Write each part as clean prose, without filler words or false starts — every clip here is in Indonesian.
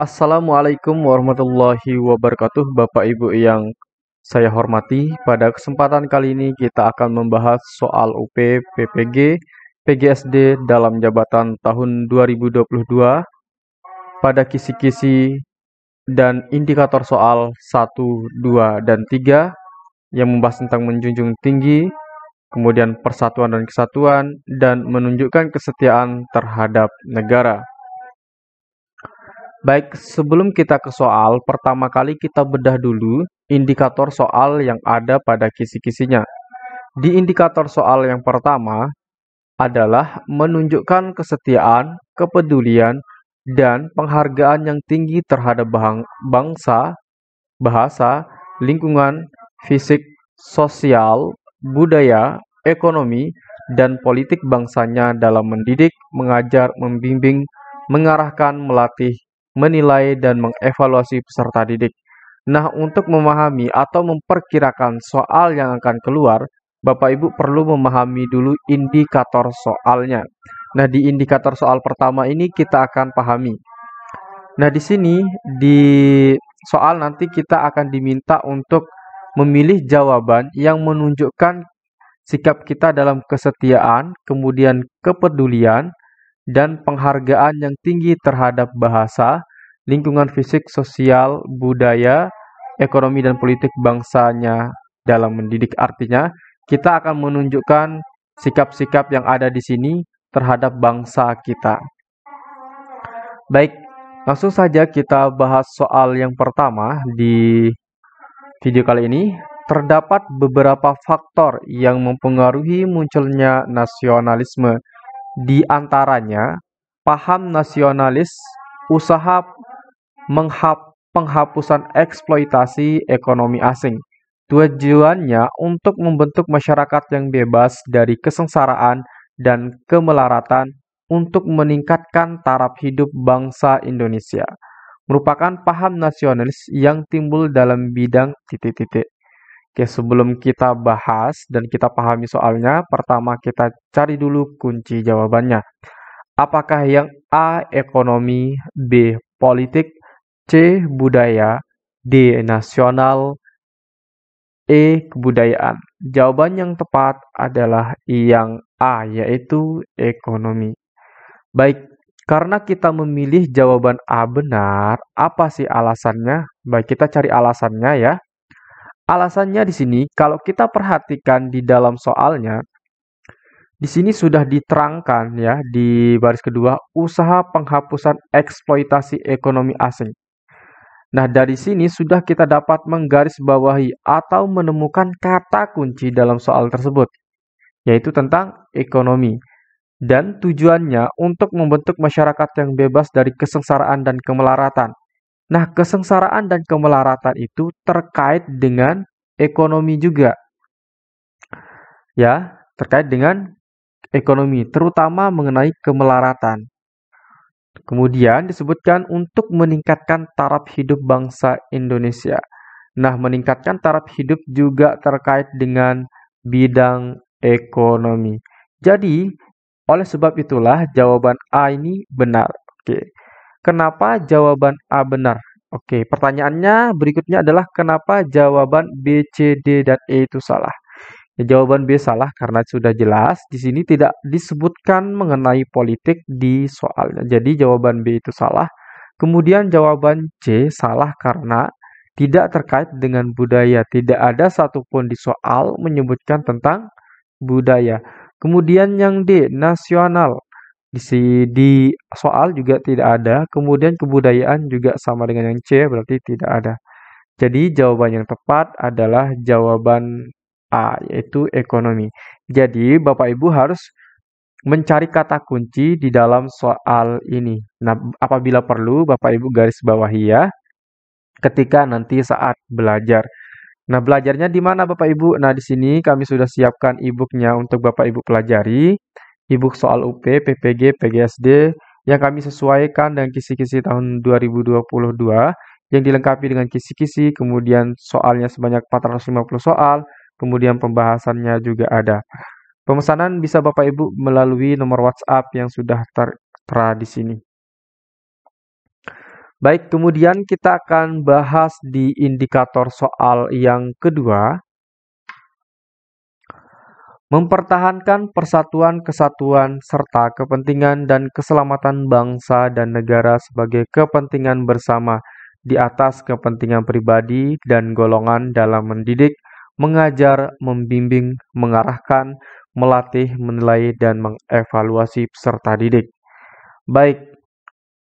Assalamualaikum warahmatullahi wabarakatuh, Bapak Ibu yang saya hormati. Pada kesempatan kali ini kita akan membahas soal UP, PPG, PGSD dalam jabatan tahun 2022 pada kisi-kisi dan indikator soal 1, 2, dan 3 yang membahas tentang menjunjung tinggi, kemudian persatuan dan kesatuan, dan menunjukkan kesetiaan terhadap negara. Baik, sebelum kita ke soal, pertama kali kita bedah dulu indikator soal yang ada pada kisi-kisinya. Di indikator soal yang pertama adalah menunjukkan kesetiaan, kepedulian, dan penghargaan yang tinggi terhadap bangsa, bahasa, lingkungan, fisik, sosial, budaya, ekonomi, dan politik bangsanya dalam mendidik, mengajar, membimbing, mengarahkan, melatih, menilai, dan mengevaluasi peserta didik. Nah, untuk memahami atau memperkirakan soal yang akan keluar, Bapak Ibu perlu memahami dulu indikator soalnya. Nah, di indikator soal pertama ini kita akan pahami. Nah, di sini di soal nanti kita akan diminta untuk memilih jawaban yang menunjukkan sikap kita dalam kesetiaan, kemudian kepedulian, dan penghargaan yang tinggi terhadap bahasa, lingkungan fisik, sosial, budaya, ekonomi, dan politik bangsanya dalam mendidik. Artinya, kita akan menunjukkan sikap-sikap yang ada di sini terhadap bangsa kita. Baik, langsung saja kita bahas soal yang pertama di video kali ini. Terdapat beberapa faktor yang mempengaruhi munculnya nasionalisme. Di antaranya, paham nasionalis, usaha penghapusan eksploitasi ekonomi asing. Tujuannya untuk membentuk masyarakat yang bebas dari kesengsaraan dan kemelaratan untuk meningkatkan taraf hidup bangsa Indonesia. Merupakan paham nasionalis yang timbul dalam bidang titik-titik. Oke, sebelum kita bahas dan kita pahami soalnya, pertama kita cari dulu kunci jawabannya. Apakah yang A. Ekonomi, B. Politik, C. Budaya, D. Nasional, E. Kebudayaan? Jawaban yang tepat adalah yang A, yaitu ekonomi. Baik, karena kita memilih jawaban A benar, apa sih alasannya? Baik, kita cari alasannya ya. Alasannya di sini, kalau kita perhatikan di dalam soalnya, di sini sudah diterangkan ya di baris kedua, usaha penghapusan eksploitasi ekonomi asing. Nah, dari sini sudah kita dapat menggarisbawahi atau menemukan kata kunci dalam soal tersebut, yaitu tentang ekonomi. Dan tujuannya untuk membentuk masyarakat yang bebas dari kesengsaraan dan kemelaratan. Nah, kesengsaraan dan kemelaratan itu terkait dengan ekonomi juga, ya, terkait dengan ekonomi, terutama mengenai kemelaratan. Kemudian disebutkan untuk meningkatkan taraf hidup bangsa Indonesia. Nah, meningkatkan taraf hidup juga terkait dengan bidang ekonomi. Jadi, oleh sebab itulah jawaban A ini benar. Oke. Kenapa jawaban A benar? Oke, pertanyaannya berikutnya adalah kenapa jawaban B, C, D, dan E itu salah? Ya, jawaban B salah karena sudah jelas di sini tidak disebutkan mengenai politik di soalnya. Jadi jawaban B itu salah. Kemudian jawaban C salah karena tidak terkait dengan budaya. Tidak ada satupun di soal menyebutkan tentang budaya. Kemudian yang D, nasional. Di soal juga tidak ada. Kemudian kebudayaan juga sama dengan yang C, berarti tidak ada. Jadi jawaban yang tepat adalah jawaban A, yaitu ekonomi. Jadi Bapak Ibu harus mencari kata kunci di dalam soal ini. Nah, apabila perlu Bapak Ibu garis bawahi ya ketika nanti saat belajar. Nah, belajarnya di mana Bapak Ibu? Nah, di sini kami sudah siapkan e-booknya untuk Bapak Ibu pelajari. E-book soal UP, PPG, PGSD yang kami sesuaikan dengan kisi-kisi tahun 2022 yang dilengkapi dengan kisi-kisi, kemudian soalnya sebanyak 450 soal, kemudian pembahasannya juga ada. Pemesanan bisa Bapak Ibu melalui nomor WhatsApp yang sudah tertera di sini. Baik, kemudian kita akan bahas di indikator soal yang kedua. Mempertahankan persatuan kesatuan serta kepentingan dan keselamatan bangsa dan negara sebagai kepentingan bersama di atas kepentingan pribadi dan golongan dalam mendidik, mengajar, membimbing, mengarahkan, melatih, menilai, dan mengevaluasi peserta didik. Baik,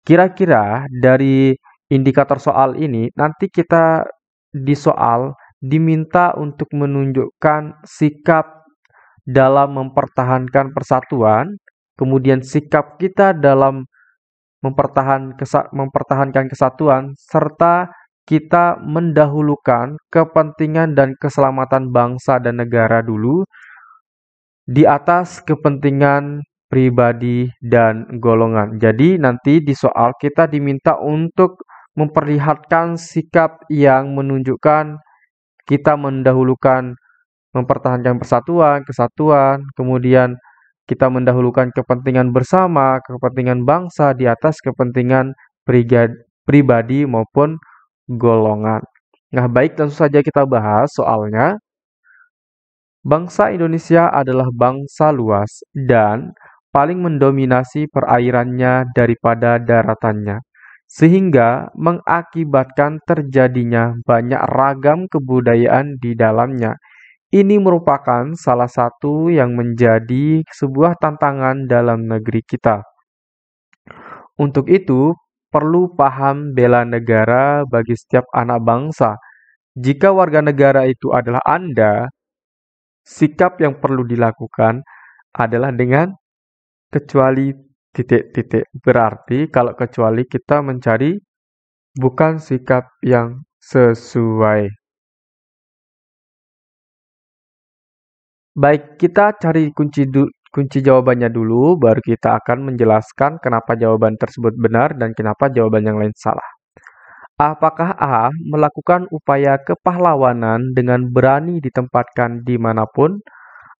kira-kira dari indikator soal ini nanti kita di soal diminta untuk menunjukkan sikap dalam mempertahankan persatuan, kemudian sikap kita dalam mempertahankan kesatuan, serta kita mendahulukan kepentingan dan keselamatan bangsa dan negara dulu di atas kepentingan pribadi dan golongan. Jadi nanti di soal kita diminta untuk memperlihatkan sikap yang menunjukkan kita mendahulukan mempertahankan persatuan, kesatuan, kemudian kita mendahulukan kepentingan bersama, kepentingan bangsa di atas kepentingan pribadi maupun golongan. Nah, baik, langsung saja kita bahas soalnya. Bangsa Indonesia adalah bangsa luas dan paling mendominasi perairannya daripada daratannya, sehingga mengakibatkan terjadinya banyak ragam kebudayaan di dalamnya. Ini merupakan salah satu yang menjadi sebuah tantangan dalam negeri kita. Untuk itu, perlu paham bela negara bagi setiap anak bangsa. Jika warga negara itu adalah Anda, sikap yang perlu dilakukan adalah dengan kecuali titik-titik. Berarti kalau kecuali kita mencari bukan sikap yang sesuai. Baik, kita cari kunci jawabannya dulu, baru kita akan menjelaskan kenapa jawaban tersebut benar dan kenapa jawaban yang lain salah. Apakah A melakukan upaya kepahlawanan dengan berani ditempatkan dimanapun?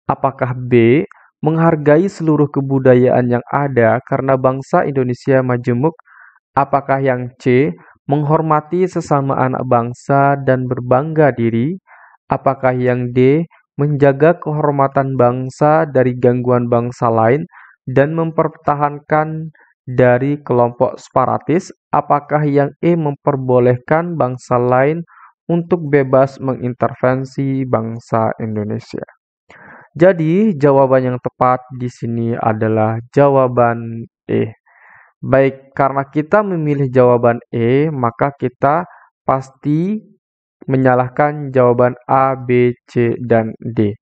Apakah B menghargai seluruh kebudayaan yang ada karena bangsa Indonesia majemuk? Apakah yang C menghormati sesama anak bangsa dan berbangga diri? Apakah yang D menjaga kehormatan bangsa dari gangguan bangsa lain dan mempertahankan dari kelompok separatis? Apakah yang E memperbolehkan bangsa lain untuk bebas mengintervensi bangsa Indonesia? Jadi, jawaban yang tepat di sini adalah jawaban E. Baik, karena kita memilih jawaban E, maka kita pasti menyalahkan jawaban A, B, C, dan D.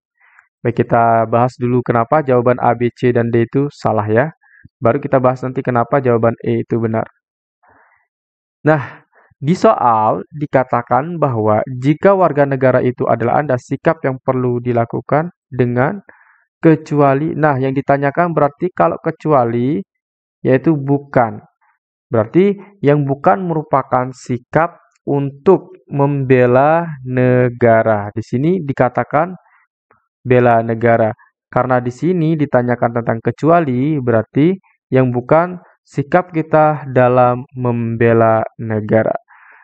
Baik, kita bahas dulu kenapa jawaban A, B, C, dan D itu salah ya. Baru kita bahas nanti kenapa jawaban E itu benar. Nah, di soal dikatakan bahwa jika warga negara itu adalah Anda, sikap yang perlu dilakukan dengan kecuali. Nah, yang ditanyakan berarti kalau kecuali yaitu bukan. Berarti yang bukan merupakan sikap untuk membela negara. Di sini dikatakan bela negara. Karena di sini ditanyakan tentang kecuali, berarti yang bukan sikap kita dalam membela negara.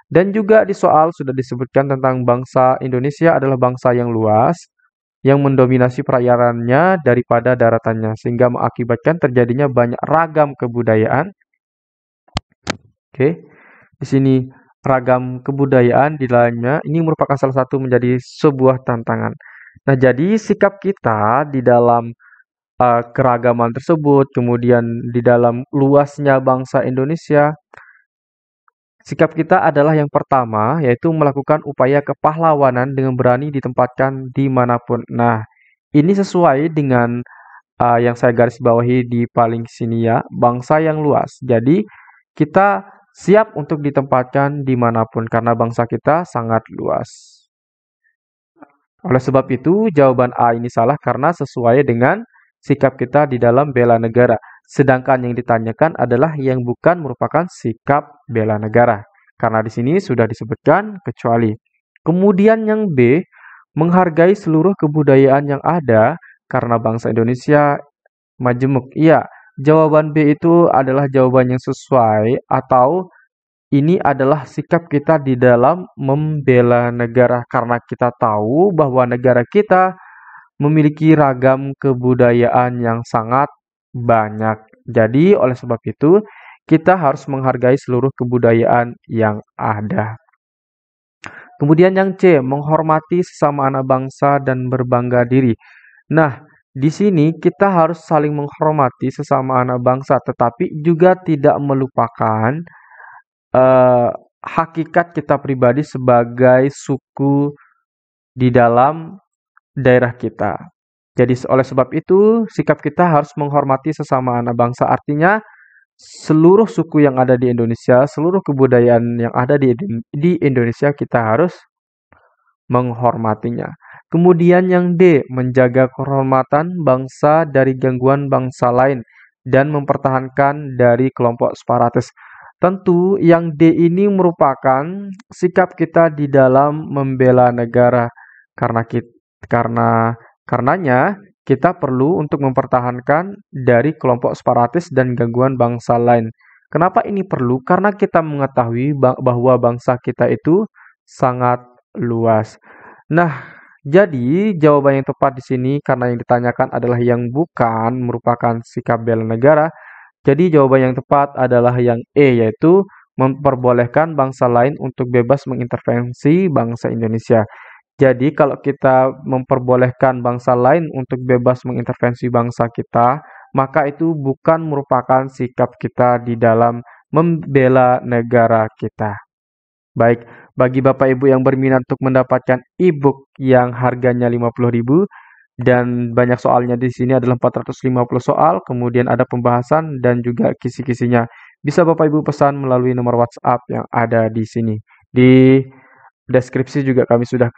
Dan juga di soal sudah disebutkan tentang bangsa Indonesia adalah bangsa yang luas, yang mendominasi perairannya daripada daratannya, sehingga mengakibatkan terjadinya banyak ragam kebudayaan. Oke, di sini ragam kebudayaan di dalamnya ini merupakan salah satu menjadi sebuah tantangan. Nah, jadi sikap kita di dalam keragaman tersebut, kemudian di dalam luasnya bangsa Indonesia, sikap kita adalah yang pertama, yaitu melakukan upaya kepahlawanan dengan berani ditempatkan dimanapun. Nah, ini sesuai dengan yang saya garis bawahi di paling sini ya, bangsa yang luas. Jadi, kita siap untuk ditempatkan dimanapun karena bangsa kita sangat luas. Oleh sebab itu, jawaban A ini salah karena sesuai dengan sikap kita di dalam bela negara. Sedangkan yang ditanyakan adalah yang bukan merupakan sikap bela negara. Karena di sini sudah disebutkan kecuali. Kemudian yang B, menghargai seluruh kebudayaan yang ada karena bangsa Indonesia majemuk. Iya, jawaban B itu adalah jawaban yang sesuai atau ini adalah sikap kita di dalam membela negara karena kita tahu bahwa negara kita memiliki ragam kebudayaan yang sangat banyak. Jadi, oleh sebab itu, kita harus menghargai seluruh kebudayaan yang ada. Kemudian yang C, menghormati sesama anak bangsa dan berbangga diri. Nah, di sini kita harus saling menghormati sesama anak bangsa, tetapi juga tidak melupakan eh, hakikat kita pribadi sebagai suku di dalam daerah kita. Jadi oleh sebab itu, sikap kita harus menghormati sesama anak bangsa. Artinya, seluruh suku yang ada di Indonesia, seluruh kebudayaan yang ada di Indonesia, kita harus menghormatinya. Kemudian yang D, menjaga kehormatan bangsa dari gangguan bangsa lain dan mempertahankan dari kelompok separatis. Tentu yang D ini merupakan sikap kita di dalam membela negara karena karenanya kita perlu untuk mempertahankan dari kelompok separatis dan gangguan bangsa lain. Kenapa ini perlu? Karena kita mengetahui bahwa bangsa kita itu sangat luas. Nah, jadi jawaban yang tepat di sini karena yang ditanyakan adalah yang bukan merupakan sikap bela negara. Jadi jawaban yang tepat adalah yang E, yaitu memperbolehkan bangsa lain untuk bebas mengintervensi bangsa Indonesia. Jadi kalau kita memperbolehkan bangsa lain untuk bebas mengintervensi bangsa kita, maka itu bukan merupakan sikap kita di dalam membela negara kita. Baik, bagi Bapak Ibu yang berminat untuk mendapatkan e-book yang harganya 50.000 dan banyak soalnya di sini adalah 450 soal, kemudian ada pembahasan dan juga kisi-kisinya. Bisa Bapak Ibu pesan melalui nomor WhatsApp yang ada di sini. Di deskripsi juga kami sudah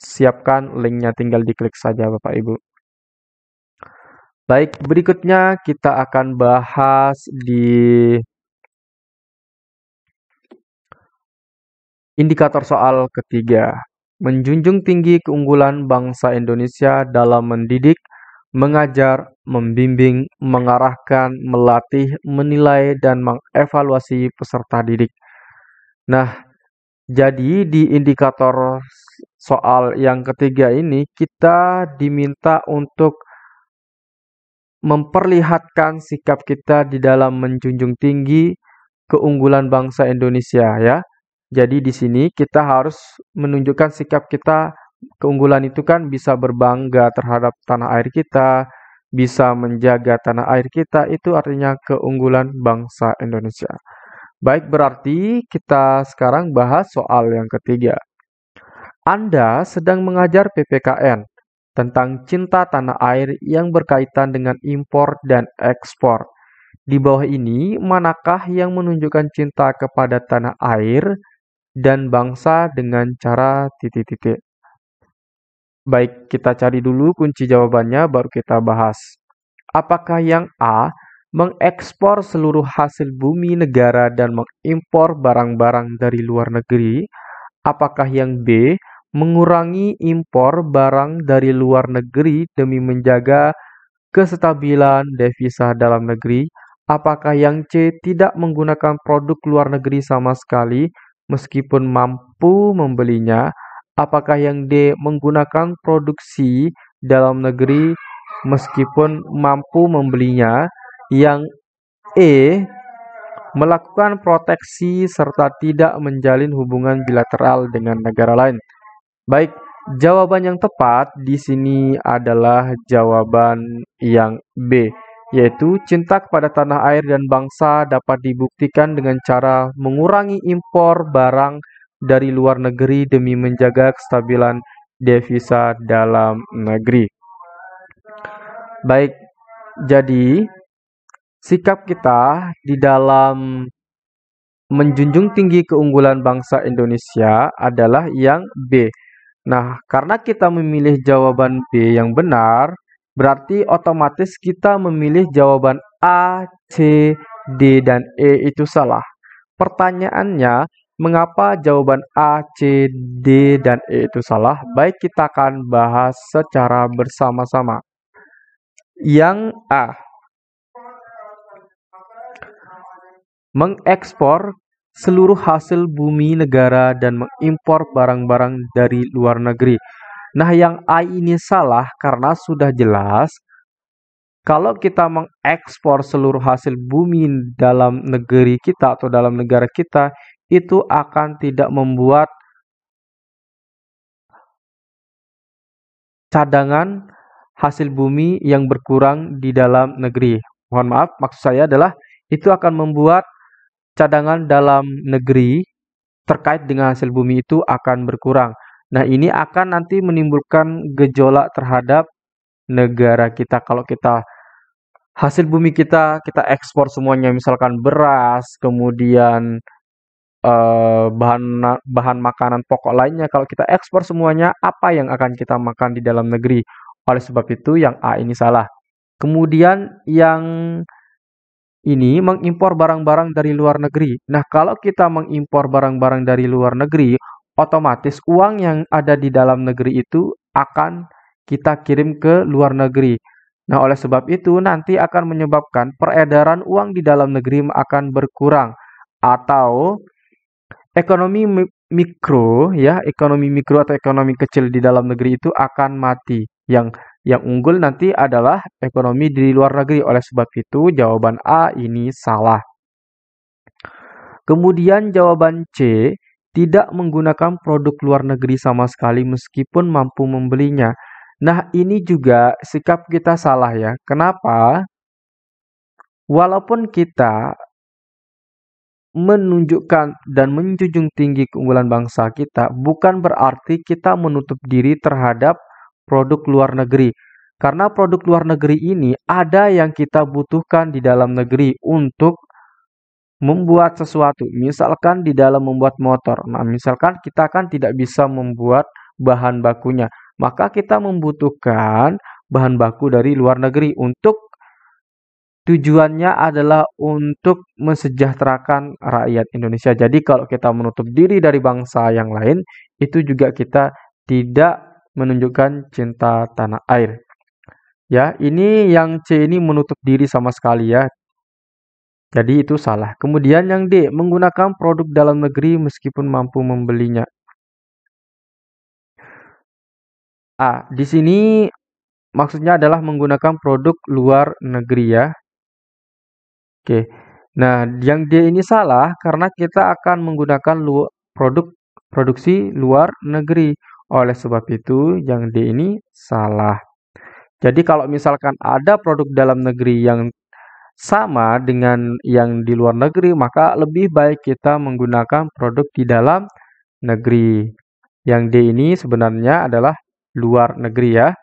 siapkan linknya, tinggal diklik saja Bapak Ibu. Baik, berikutnya kita akan bahas di indikator soal ketiga. Menjunjung tinggi keunggulan bangsa Indonesia dalam mendidik, mengajar, membimbing, mengarahkan, melatih, menilai, dan mengevaluasi peserta didik. Nah, jadi di indikator soal yang ketiga ini kita diminta untuk memperlihatkan sikap kita di dalam menjunjung tinggi keunggulan bangsa Indonesia ya. Jadi di sini kita harus menunjukkan sikap kita, keunggulan itu kan bisa berbangga terhadap tanah air kita, bisa menjaga tanah air kita, itu artinya keunggulan bangsa Indonesia. Baik, berarti kita sekarang bahas soal yang ketiga. Anda sedang mengajar PPKN tentang cinta tanah air yang berkaitan dengan impor dan ekspor. Di bawah ini, manakah yang menunjukkan cinta kepada tanah air dan bangsa dengan cara titik-titik? Baik, kita cari dulu kunci jawabannya, baru kita bahas. Apakah yang A, mengekspor seluruh hasil bumi negara dan mengimpor barang-barang dari luar negeri? Apakah yang B, mengurangi impor barang dari luar negeri demi menjaga kestabilan devisa dalam negeri? Apakah yang C, tidak menggunakan produk luar negeri sama sekali meskipun mampu membelinya? Apakah yang D, menggunakan produksi dalam negeri meskipun mampu membelinya? Yang E, melakukan proteksi serta tidak menjalin hubungan bilateral dengan negara lain. Baik, jawaban yang tepat di sini adalah jawaban yang B, yaitu cinta kepada tanah air dan bangsa dapat dibuktikan dengan cara mengurangi impor barang dari luar negeri demi menjaga kestabilan devisa dalam negeri. Baik, jadi sikap kita di dalam menjunjung tinggi keunggulan bangsa Indonesia adalah yang B. Nah, karena kita memilih jawaban B yang benar, berarti otomatis kita memilih jawaban A, C, D, dan E itu salah. Pertanyaannya, mengapa jawaban A, C, D, dan E itu salah? Baik, kita akan bahas secara bersama-sama. Yang A, mengekspor seluruh hasil bumi negara dan mengimpor barang-barang dari luar negeri. Nah, yang A ini salah karena sudah jelas kalau kita mengekspor seluruh hasil bumi dalam negeri kita atau dalam negara kita, itu akan tidak membuat cadangan hasil bumi yang berkurang di dalam negeri. Mohon maaf, maksud saya adalah itu akan membuat cadangan dalam negeri terkait dengan hasil bumi itu akan berkurang. Nah, ini akan nanti menimbulkan gejolak terhadap negara kita kalau kita hasil bumi kita ekspor semuanya, misalkan beras, kemudian bahan bahan makanan pokok lainnya, kalau kita ekspor semuanya, apa yang akan kita makan di dalam negeri? Oleh sebab itu yang A ini salah. Kemudian yang ini mengimpor barang-barang dari luar negeri. Nah, kalau kita mengimpor barang-barang dari luar negeri, otomatis uang yang ada di dalam negeri itu akan kita kirim ke luar negeri. Nah, oleh sebab itu nanti akan menyebabkan peredaran uang di dalam negeri akan berkurang atau ekonomi mikro ya, ekonomi mikro atau ekonomi kecil di dalam negeri itu akan mati. Yang unggul nanti adalah ekonomi di luar negeri. Oleh sebab itu jawaban A ini salah. Kemudian jawaban C, tidak menggunakan produk luar negeri sama sekali meskipun mampu membelinya. Nah, ini juga sikap kita salah ya. Kenapa? Walaupun kita menunjukkan dan menjunjung tinggi keunggulan bangsa kita, bukan berarti kita menutup diri terhadap produk luar negeri. Karena produk luar negeri ini ada yang kita butuhkan di dalam negeri untuk membuat sesuatu. Misalkan di dalam membuat motor. Nah, misalkan kita kan tidak bisa membuat bahan bakunya. Maka kita membutuhkan bahan baku dari luar negeri untuk tujuannya adalah untuk mensejahterakan rakyat Indonesia. Jadi kalau kita menutup diri dari bangsa yang lain, itu juga kita tidak menunjukkan cinta tanah air. Ya, ini yang C ini menutup diri sama sekali ya. Jadi itu salah. Kemudian yang D, menggunakan produk dalam negeri meskipun mampu membelinya. Di sini maksudnya adalah menggunakan produk luar negeri ya. Oke. Nah, yang D ini salah karena kita akan menggunakan produk produksi luar negeri. Oleh sebab itu, yang D ini salah. Jadi kalau misalkan ada produk dalam negeri yang sama dengan yang di luar negeri, maka lebih baik kita menggunakan produk di dalam negeri. Yang D ini sebenarnya adalah luar negeri ya.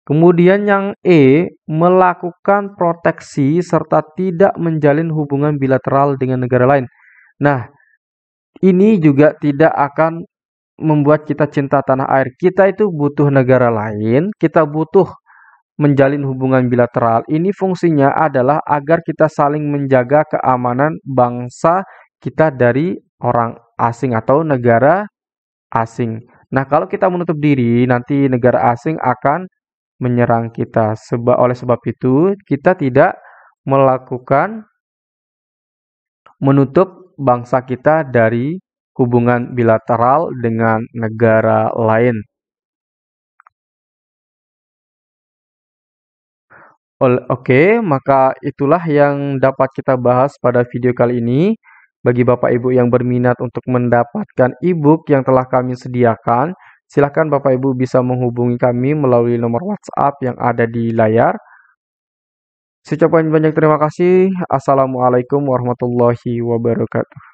Kemudian yang E, melakukan proteksi serta tidak menjalin hubungan bilateral dengan negara lain. Nah, ini juga tidak akan membuat kita cinta tanah air. Kita itu butuh negara lain, kita butuh menjalin hubungan bilateral. Ini fungsinya adalah agar kita saling menjaga keamanan bangsa kita dari orang asing atau negara asing. Nah, kalau kita menutup diri, nanti negara asing akan menyerang kita. Oleh sebab itu, kita tidak melakukan menutup bangsa kita dari hubungan bilateral dengan negara lain. Oke, maka itulah yang dapat kita bahas pada video kali ini. Bagi Bapak Ibu yang berminat untuk mendapatkan e-book yang telah kami sediakan, silakan Bapak Ibu bisa menghubungi kami melalui nomor WhatsApp yang ada di layar. Saya ucapkan banyak terima kasih. Assalamualaikum warahmatullahi wabarakatuh.